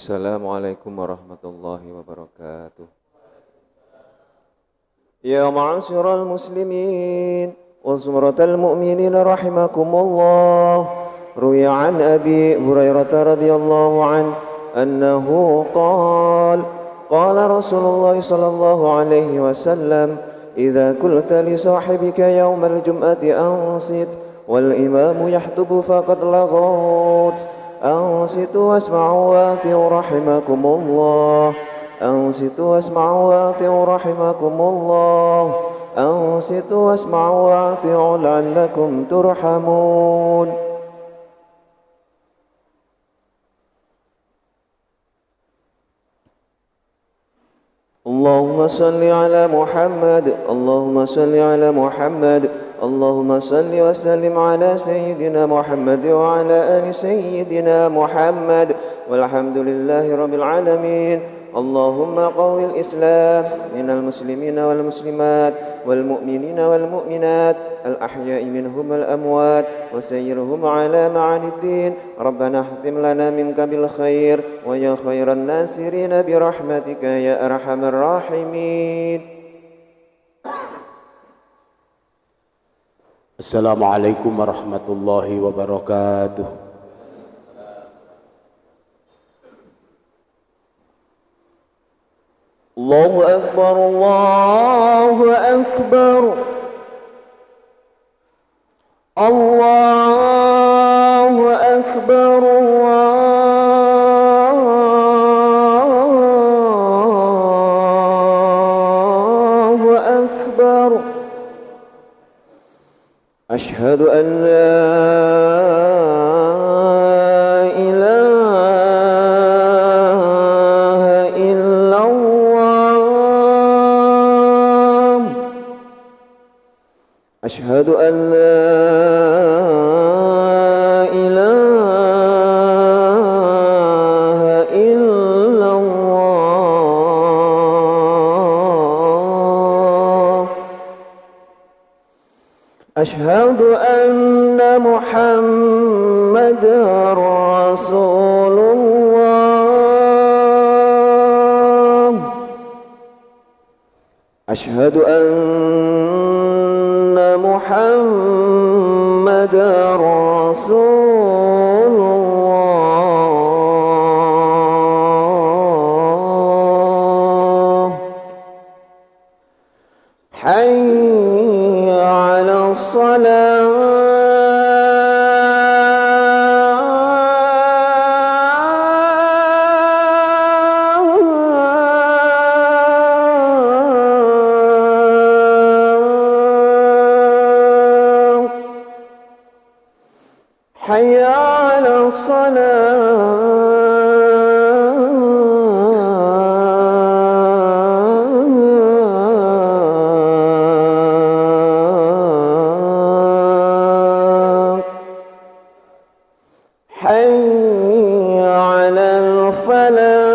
Assalamualaikum warahmatullahi wabarakatuh. Ya ma'asyiral muslimin wa zumratal mu'minin rahimakumullah. Ruya an Abi Hurairah radhiyallahu an annahu qala Rasulullah sallallahu alaihi wasallam idza qulta li sahibika yawmal jum'ati ansit wal imamu yahtubu faqad laghawt أنصتوا واسمعوا وأطيعوا رحمكم الله أنصتوا واسمعوا وأطيعوا رحمكم الله أنصتوا واسمعوا وأطيعوا لعلكم ترحمون. اللهم صل على محمد اللهم صل على محمد اللهم صل وسلم على سيدنا محمد وعلى آل سيدنا محمد والحمد لله رب العالمين. اللهم قوي الإسلام من المسلمين والمسلمات والمؤمنين والمؤمنات الأحياء منهم والأموات وسيرهم على معاني الدين. ربنا اختم لنا منك بالخير ويا خير الناصرين برحمتك يا أرحم الراحمين. Assalamualaikum warahmatullahi wabarakatuh. Allahu Akbar, Allahu Akbar, Allahu Akbar, Allahu Akbar. أشهد أن لا إله إلا الله أشهد أن لا إله إلا الله أشهد أن محمد رسول الله أشهد أن محمد رسول الله حي على الصلاة حي على الصلاة حي على الفلاح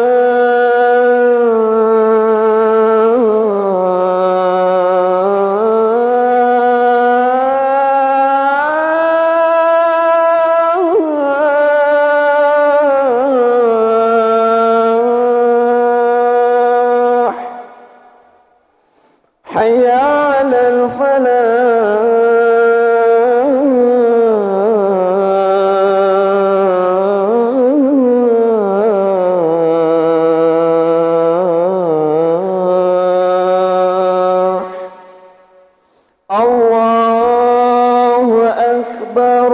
حي على الفلاح. الله أكبر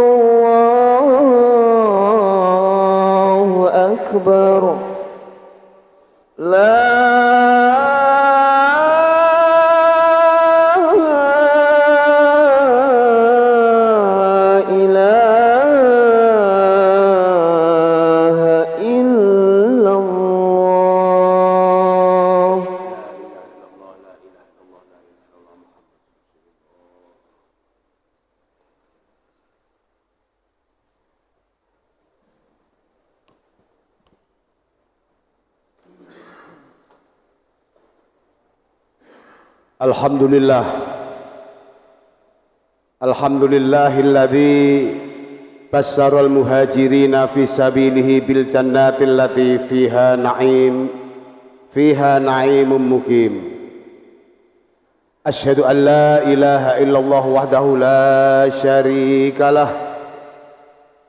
الله أكبر لا إله إلا الله. Alhamdulillah Alhamdulillahilladzi basyarul muhajirina fi sabilihi bil jannatil lati fiha na'imun mukim. Asyhadu an la ilaha illallah wahdahu la syarika lah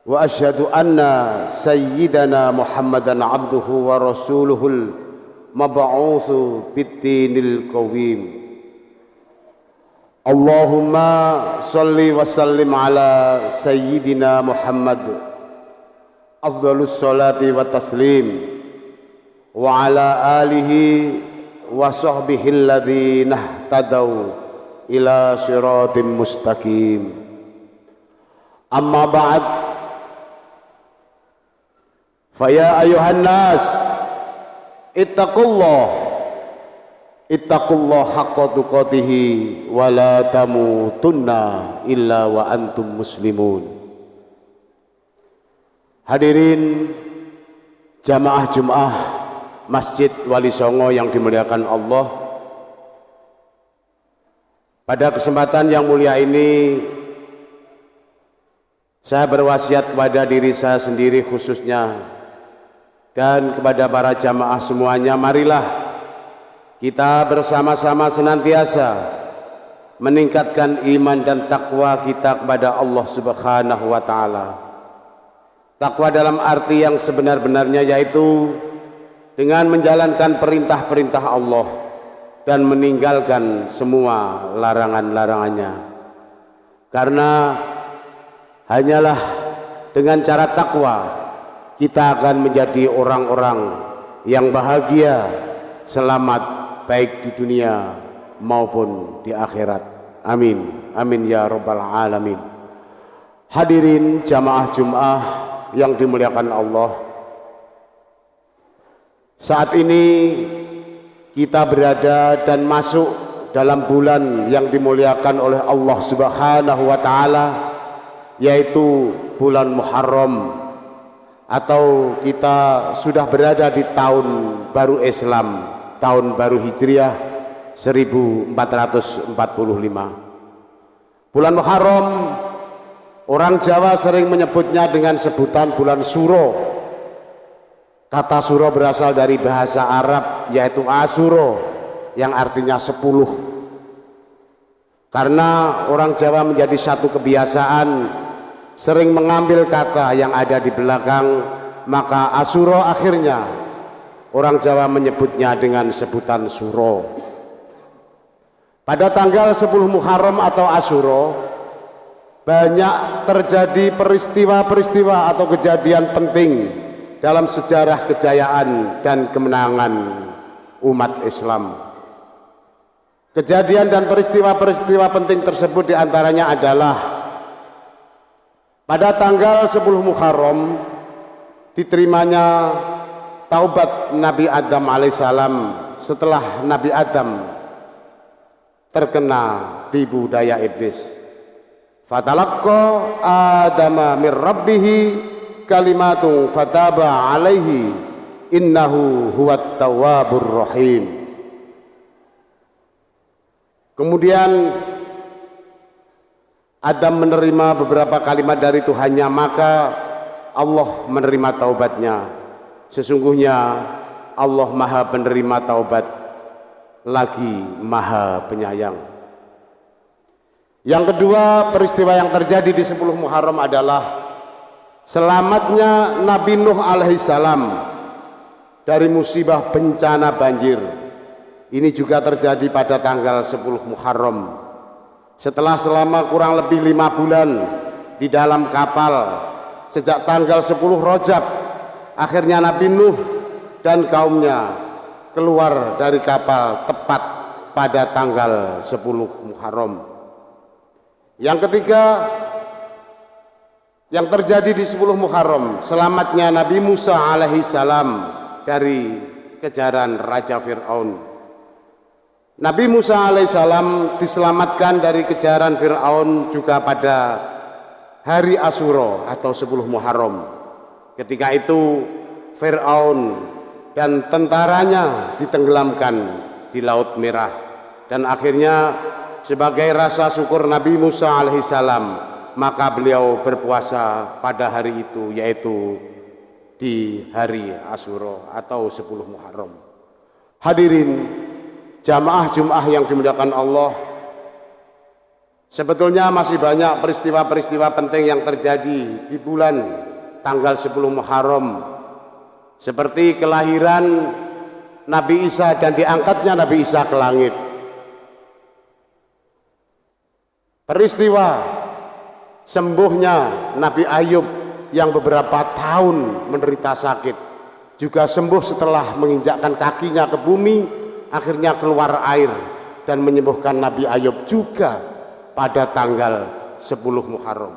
wa asyhadu anna sayyidana Muhammadan abduhu wa rasuluhul mab'utsu bid-dinil qawim. Allahumma salli wa sallim ala sayyidina Muhammad afdhalus salati wa taslim wa ala alihi wa sahbihi alladhina ihtadaw ila siratim mustaqim. Amma ba'd, fa ya ayuhan nas ittaqullah haqqa tuqatih wa la tamutunna illa wa antum muslimun. Hadirin jamaah Jumat Masjid Wali Songo yang dimuliakan Allah, pada kesempatan yang mulia ini saya berwasiat kepada diri saya sendiri khususnya dan kepada para jamaah semuanya, marilah kita bersama-sama senantiasa meningkatkan iman dan takwa kita kepada Allah Subhanahu wa taala. Takwa dalam arti yang sebenar-benarnya, yaitu dengan menjalankan perintah-perintah Allah dan meninggalkan semua larangan-larangannya. Karena hanyalah dengan cara takwa kita akan menjadi orang-orang yang bahagia, selamat, baik di dunia maupun di akhirat. Amin, amin ya rabbal alamin. Hadirin jamaah Jumat yang dimuliakan Allah, saat ini kita berada dan masuk dalam bulan yang dimuliakan oleh Allah Subhanahu wa taala, yaitu bulan Muharram, atau kita sudah berada di tahun baru Islam, tahun baru Hijriah 1445. Bulan Muharram, orang Jawa sering menyebutnya dengan sebutan bulan Suro. Kata Suro berasal dari bahasa Arab, yaitu Asuro, yang artinya 10. Karena orang Jawa menjadi satu kebiasaan sering mengambil kata yang ada di belakang, maka Asuro akhirnya orang Jawa menyebutnya dengan sebutan Suro. Pada tanggal 10 Muharram atau Asuro, banyak terjadi peristiwa-peristiwa atau kejadian penting dalam sejarah kejayaan dan kemenangan umat Islam. Kejadian dan peristiwa-peristiwa penting tersebut diantaranya adalah pada tanggal 10 Muharram diterimanya taubat Nabi Adam alaihissalam setelah Nabi Adam terkena tipu daya iblis. Fatalaqqa Adama mir rabbihi kalimatun fataba alaihi innahu huwat tawwabur rahim. Kemudian Adam menerima beberapa kalimat dari Tuhannya, maka Allah menerima taubatnya. Sesungguhnya Allah Maha penerima taubat, lagi Maha penyayang. Yang kedua, peristiwa yang terjadi di 10 Muharram adalah selamatnya Nabi Nuh alaihissalam dari musibah bencana banjir. Ini juga terjadi pada tanggal 10 Muharram. Setelah selama kurang lebih 5 bulan di dalam kapal, sejak tanggal 10 Rajab, akhirnya Nabi Nuh dan kaumnya keluar dari kapal tepat pada tanggal 10 Muharram. Yang ketiga, yang terjadi di 10 Muharram, selamatnya Nabi Musa alaihissalam dari kejaran Raja Fir'aun. Nabi Musa alaihissalam diselamatkan dari kejaran Fir'aun juga pada hari Asyura atau 10 Muharram. Ketika itu Fir'aun dan tentaranya ditenggelamkan di Laut Merah, dan akhirnya sebagai rasa syukur Nabi Musa alaihissalam maka beliau berpuasa pada hari itu, yaitu di hari Asyura atau 10 Muharram. Hadirin jamaah Jumat yang dimuliakan Allah, sebetulnya masih banyak peristiwa-peristiwa penting yang terjadi di bulan tanggal 10 Muharram, seperti kelahiran Nabi Isa dan diangkatnya Nabi Isa ke langit. Peristiwa sembuhnya Nabi Ayub yang beberapa tahun menderita sakit, juga sembuh setelah menginjakkan kakinya ke bumi, akhirnya keluar air dan menyembuhkan Nabi Ayub juga pada tanggal 10 Muharram.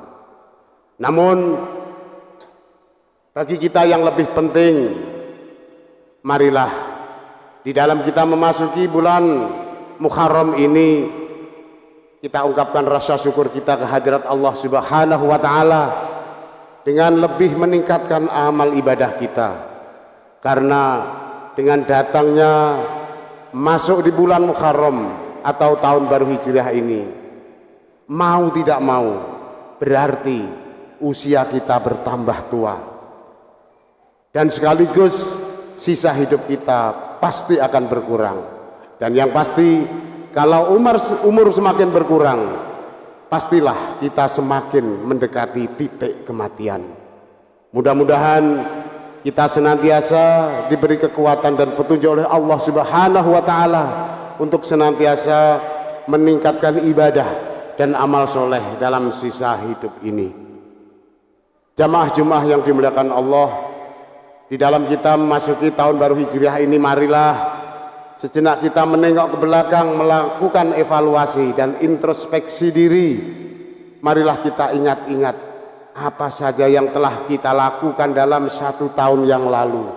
Namun bagi kita yang lebih penting, marilah di dalam kita memasuki bulan Muharram ini, kita ungkapkan rasa syukur kita kehadirat Allah Subhanahu wa Ta'ala dengan lebih meningkatkan amal ibadah kita, karena dengan datangnya masuk di bulan Muharram atau tahun baru Hijriah ini, mau tidak mau berarti usia kita bertambah tua, dan sekaligus sisa hidup kita pasti akan berkurang. Dan yang pasti, kalau umur semakin berkurang, pastilah kita semakin mendekati titik kematian. Mudah-mudahan kita senantiasa diberi kekuatan dan petunjuk oleh Allah Subhanahu wa Ta'ala untuk senantiasa meningkatkan ibadah dan amal soleh dalam sisa hidup ini. Jamaah Jumat yang dimuliakan Allah, di dalam kita memasuki tahun baru Hijriah ini, marilah sejenak kita menengok ke belakang, melakukan evaluasi dan introspeksi diri. Marilah kita ingat-ingat apa saja yang telah kita lakukan dalam 1 tahun yang lalu.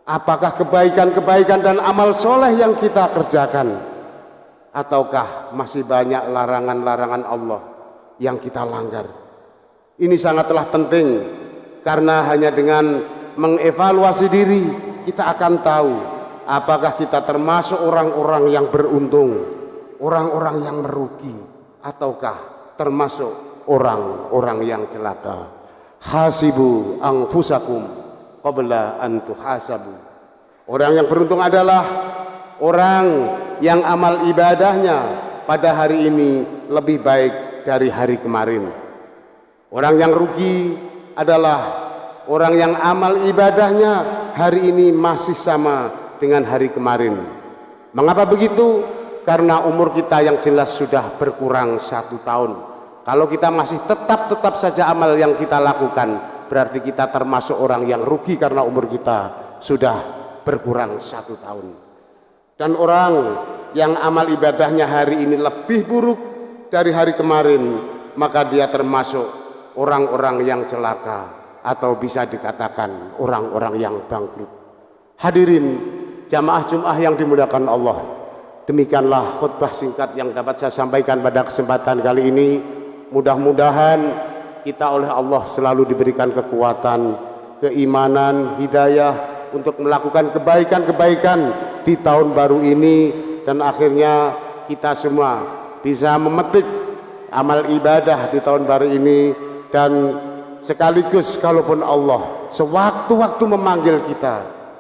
Apakah kebaikan-kebaikan dan amal soleh yang kita kerjakan, ataukah masih banyak larangan-larangan Allah yang kita langgar? Ini sangatlah penting, karena hanya dengan mengevaluasi diri kita akan tahu apakah kita termasuk orang-orang yang beruntung, orang-orang yang merugi, ataukah termasuk orang-orang yang celaka. Hasibu anfusakum qabla an tuhasabu. Orang yang beruntung adalah orang yang amal ibadahnya pada hari ini lebih baik dari hari kemarin. Orang yang rugi adalah orang yang amal ibadahnya hari ini masih sama dengan hari kemarin. Mengapa begitu? Karena umur kita yang jelas sudah berkurang 1 tahun. Kalau kita masih tetap saja amal yang kita lakukan, berarti kita termasuk orang yang rugi karena umur kita sudah berkurang 1 tahun. Dan orang yang amal ibadahnya hari ini lebih buruk dari hari kemarin, maka dia termasuk orang-orang yang celaka, atau bisa dikatakan orang-orang yang bangkrut. Hadirin jamaah Jumat yang dimuliakan Allah, demikianlah khutbah singkat yang dapat saya sampaikan pada kesempatan kali ini. Mudah-mudahan kita oleh Allah selalu diberikan kekuatan, keimanan, hidayah untuk melakukan kebaikan-kebaikan di tahun baru ini, dan akhirnya kita semua bisa memetik amal ibadah di tahun baru ini, dan sekaligus kalaupun Allah sewaktu-waktu memanggil kita,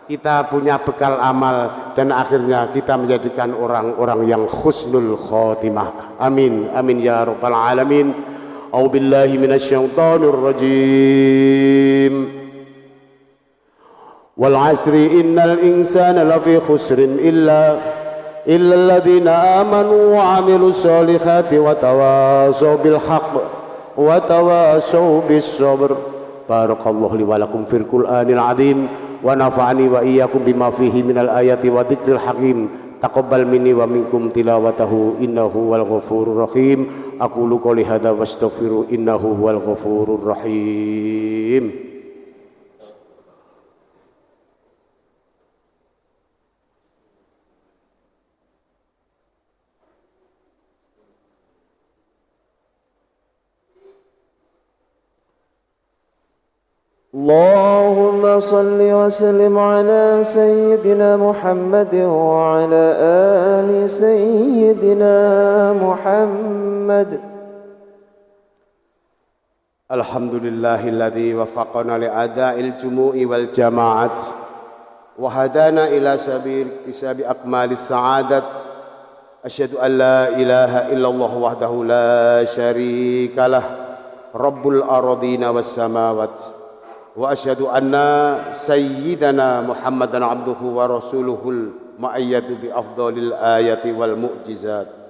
kita punya bekal amal, dan akhirnya kita menjadikan orang-orang yang husnul khotimah. Amin amin ya rabbal alamin. A'udzubillahi minasyaitonir rajim. Wal 'asri innal insana lafi khusrin illa alladziina amanu wa 'amilus solihati wa tawasaw bil haqq wa tawasaw bis sabr. Barakallahu li wa lakum fil Qur'anil 'adzim wa nafa'ani wa iyyakum bima fihi minal ayati wa dzikril hakim. Taqabbal minni wa minkum tilawatahu innahu wal ghafurur rahim. Aqulu qouli hadza wastaghfiru innahu wal ghafurur rahim. اللهم صل وسلم على سيدنا محمد وعلى آل سيدنا محمد Alhamdulillahilladzi waffaqana li'ada'il jumu'i wal jama'at wa hadana ila sabil kisabi akmalis sa'adat. Asyhadu an la ilaha illallah wahdahu la syarikalah rabbul ardina was samawat wa asyhadu anna sayyidana Muhammadan abduhu wa rasuluhul mu'ayyadu bi afdhalil ayati wal mu'jizat.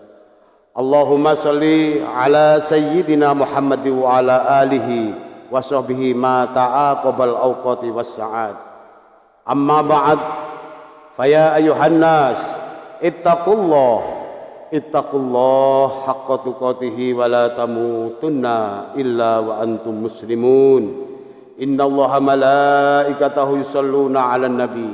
Allahumma salli ala sayyidina Muhammad wa ala alihi wa sahbihi ma ta'aqabal awqati was sa'ad. Amma ba'd, faya ayuhan nas ittaqullah haqqa tuqatihi wa la tamutunna illa wa antum muslimun. Innallaha malaikatahu yusalluna 'alan nabi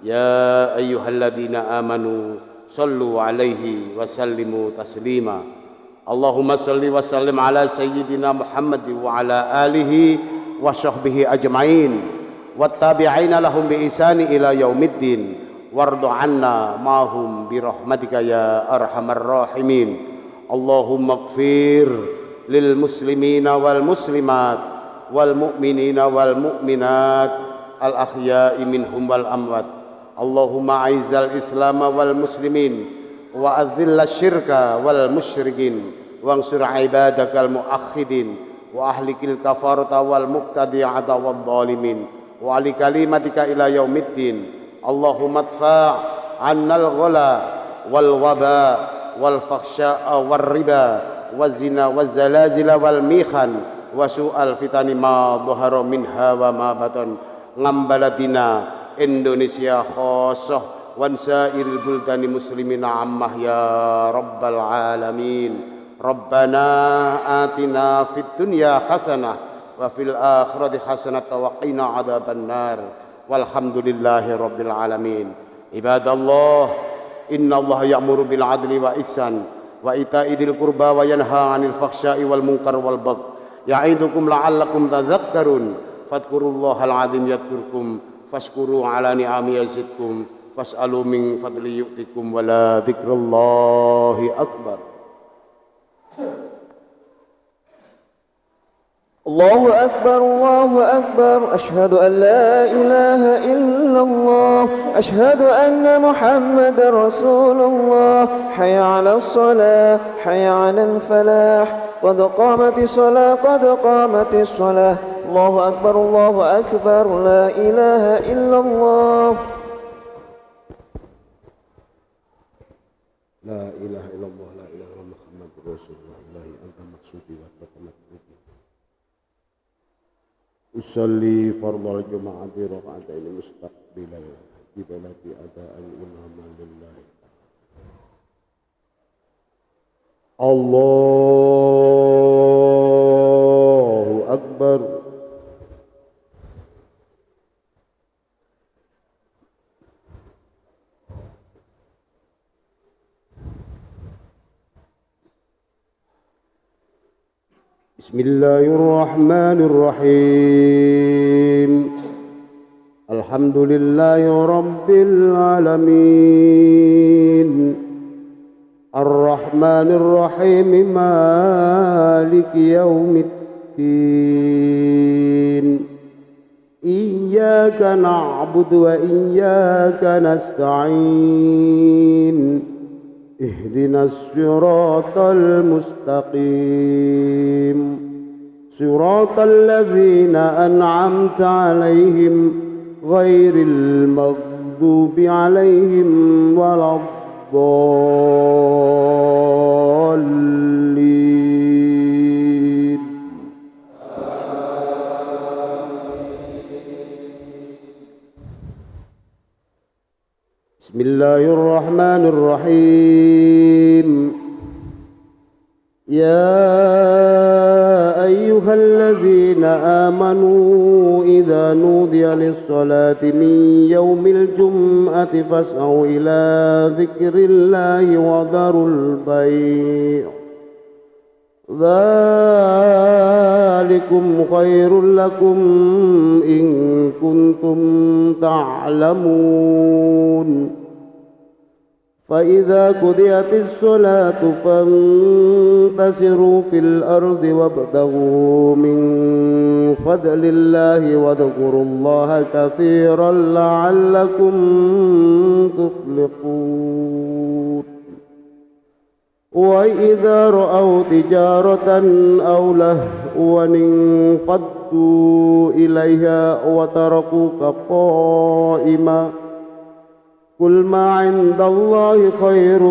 ya ayyuhalladzina amanu sallu alaihi wa sallimu taslima. Allahumma salli wa sallim ala sayyidina Muhammad wa ala alihi wa sahbihi ajma'in wattabi'ina lahum bi ihsani ila yaumiddin wardu anna ma'hum bi rahmatika ya arhamar rahimin. Allahumma ighfir lil muslimina wal muslimat wal mu'minina wal mu'minat al ahya'i minhum wal amwat. Allahumma aizal islam wal muslimin wa adzilla syirka wal musyrikin wa ansur ibadakal muakhidin wa ahlikil kafarata wal muqtadi'ata wal zalimin wa ali kalimatika ila yaumiddin. Allahumma adfa' annal ghala wal waba wal fakhsha'a wal riba waz zina waz zalazila wal mihan wa su'al fitani ma dhahara minha wa ma batan ngambalatina Indonesia khususah wan sairil buldani muslimina ammah ya rabbal alamin. Rabbana atina fid dunya hasanah wa fil akhirati hasanah wa qina adzabannar. Walhamdulillahi rabbil alamin. Ibadallah, innallaha ya'muru bil adli wa ihsan wa ita'i dzil qurba wa yanha 'anil fahsya'i wal munkar wal baghi ya'idukum la'allakum tadhakkarun. Fadhkurullahal 'azim yadhkurkum fashkuru ala ni'ami yazidkum fas'alu min fadli yu'tikum wa la dzikrullahi akbar. Allahu akbar, Allahu akbar, asyhadu an la ilaha illallah, asyhadu anna Muhammadar Rasulullah. Hayya 'alas shalah, hayya 'alal falah, qad qamatis shalah, qad qamatis shalah. Allahu akbar, Allahu akbar, la ilaha illallah. La ilaha illallah, la ilaha illallah Muhammadur Rasulullah. Ilahi anta maqsudi wa taqammatuki. Usalli fardal jum'ati raka'ataini mustaqbilal qiblati adaan imaman lillahi. Allahu akbar. Bismillahirrahmanirrahim. Alhamdulillahi rabbil alamin. Ar-Rahmanir-Rahim, Maliki yaumiddin. Iyyaka na'budu wa iyyaka nasta'in. Ihdinas siratal mustaqim. Siratal ladzina an'amta 'alaihim ghairil maghdubi 'alaihim waladdallin. Bismillahirrahmanirrahim. Ya ayyuhalladzina amanu idza nudiya lis-salati min yaumil jum'ati fas'au ila dzikrillahi wa dharul bai'. Dzalikum khairul lakum in kuntum ta'lamun. فإذا قضيت الصلاة فانتشروا في الأرض وابتغوا من فضل الله واذكروا الله كثيرا لعلكم تفلحون وإذا رأوا تجارة أو لهوا انفضوا إليها وتركوك قائما قل ما عند الله خير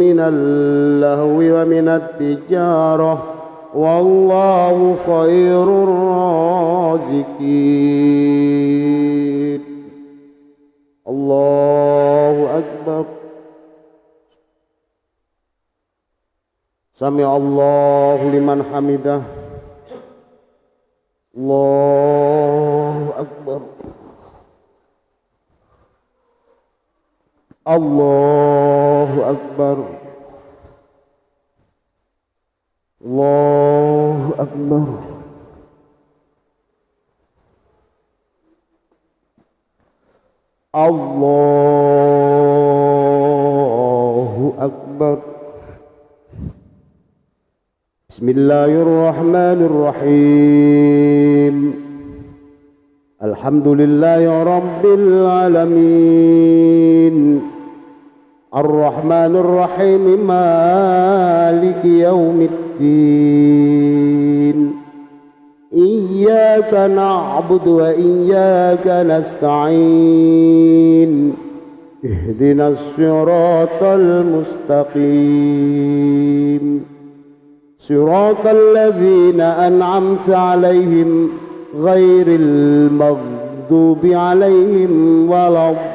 من اللهو ومن التجارة والله خير الرازقين الله أكبر سمع الله لمن حمده الله أكبر الله أكبر الله أكبر الله أكبر بسم الله الرحمن الرحيم الحمد لله رب العالمين الرحمن الرحيم مالك يوم الدين إياك نعبد وإياك نستعين اهدنا الصراط المستقيم صراط الذين أنعمت عليهم غير المغضوب عليهم ولا الضالين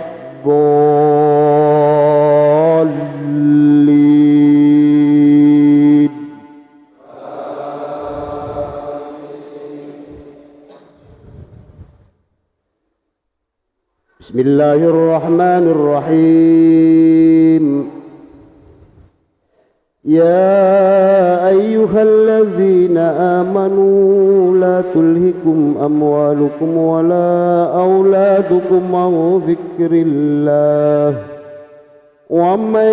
بسم الله الرحمن الرحيم يا أيها الذين آمنوا لا تلهكم أموالكم ولا أولادكم عن ذكر الله ومن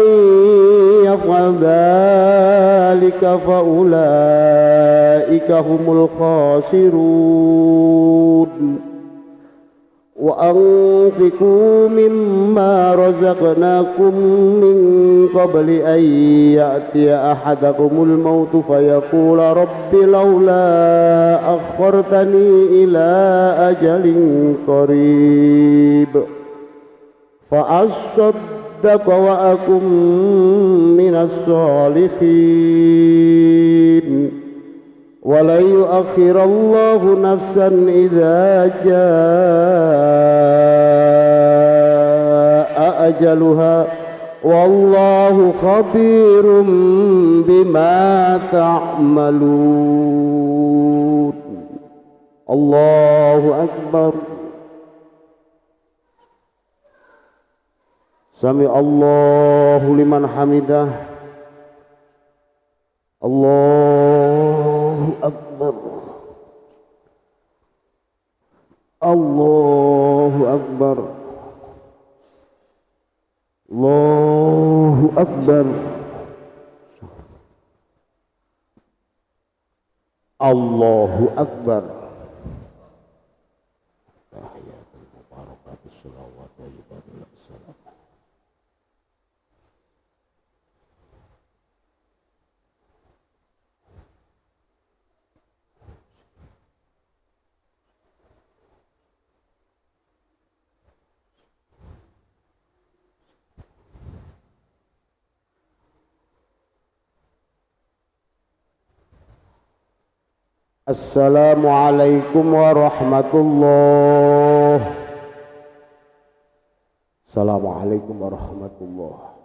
يفعل ذلك فأولئك هم الخاسرون وأنفقوا مما رزقناكم من قبل أن يأتي أحدكم الموت فيقول رب لولا أخرتني إلى أجل قريب فأصدق وأكن من الصالحين ولن يؤخر الله نفسا إذا جاء أجلها والله خبير بما تعملون الله أكبر سمع الله لمن حمده الله أكبر الله أكبر الله أكبر الله أكبر تحيات المباركات الصلوات طيبات السلام Assalamualaikum warahmatullahi. Assalamualaikum warahmatullahi.